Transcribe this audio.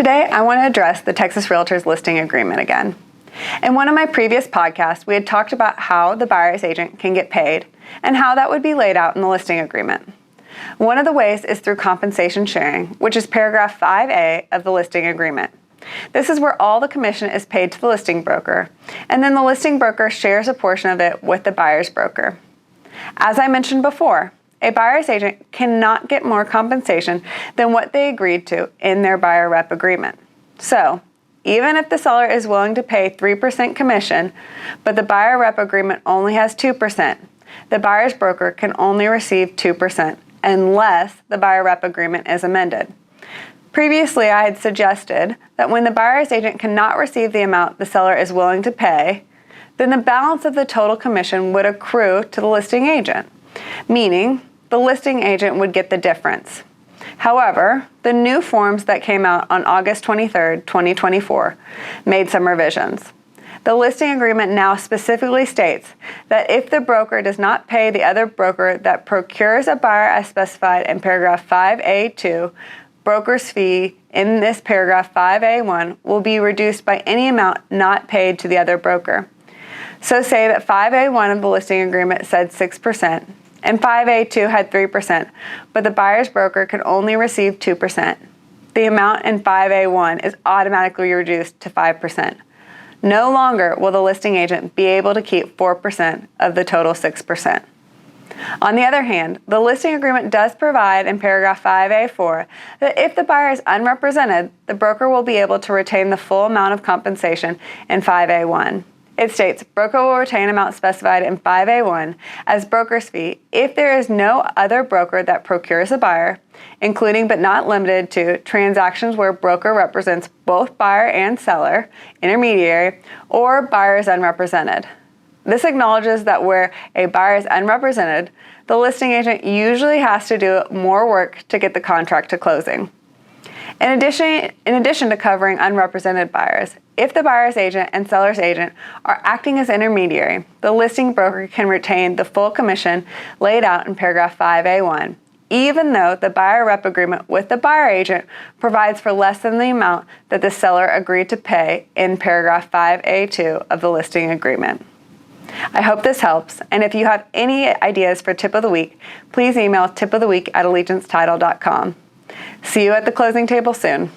Today, I want to address the Texas Realtors listing agreement again. In one of my previous podcasts, we had talked about how the buyer's agent can get paid and how that would be laid out in the listing agreement. One of the ways is through compensation sharing, which is paragraph 5A of the listing agreement. This is where all the commission is paid to the listing broker, and then the listing broker shares a portion of it with the buyer's broker. As I mentioned before, a buyer's agent cannot get more compensation than what they agreed to in their buyer rep agreement. So, even if the seller is willing to pay 3% commission, but the buyer rep agreement only has 2%, the buyer's broker can only receive 2% unless the buyer rep agreement is amended. Previously, I had suggested that when the buyer's agent cannot receive the amount the seller is willing to pay, then the balance of the total commission would accrue to the listing agent, meaning the listing agent would get the difference. However, the new forms that came out on August 23, 2024, made some revisions. The listing agreement now specifically states that if the broker does not pay the other broker that procures a buyer as specified in paragraph 5A2, broker's fee in this paragraph 5A1 will be reduced by any amount not paid to the other broker. So say that 5A1 of the listing agreement said 6%, and 5A2 had 3%, but the buyer's broker can only receive 2%. The amount in 5A1 is automatically reduced to 5%. No longer will the listing agent be able to keep 4% of the total 6%. On the other hand, the listing agreement does provide in paragraph 5A4 that if the buyer is unrepresented, the broker will be able to retain the full amount of compensation in 5A1. It states, broker will retain amount specified in 5A1 as broker's fee if there is no other broker that procures a buyer, including but not limited to transactions where broker represents both buyer and seller, intermediary, or buyer is unrepresented. This acknowledges that where a buyer is unrepresented, the listing agent usually has to do more work to get the contract to closing. In addition to covering unrepresented buyers, if the buyer's agent and seller's agent are acting as intermediary, the listing broker can retain the full commission laid out in paragraph 5A1, even though the buyer rep agreement with the buyer agent provides for less than the amount that the seller agreed to pay in paragraph 5A2 of the listing agreement. I hope this helps, and if you have any ideas for tip of the week, please email tipoftheweek@allegiancetitle.com. See you at the closing table soon.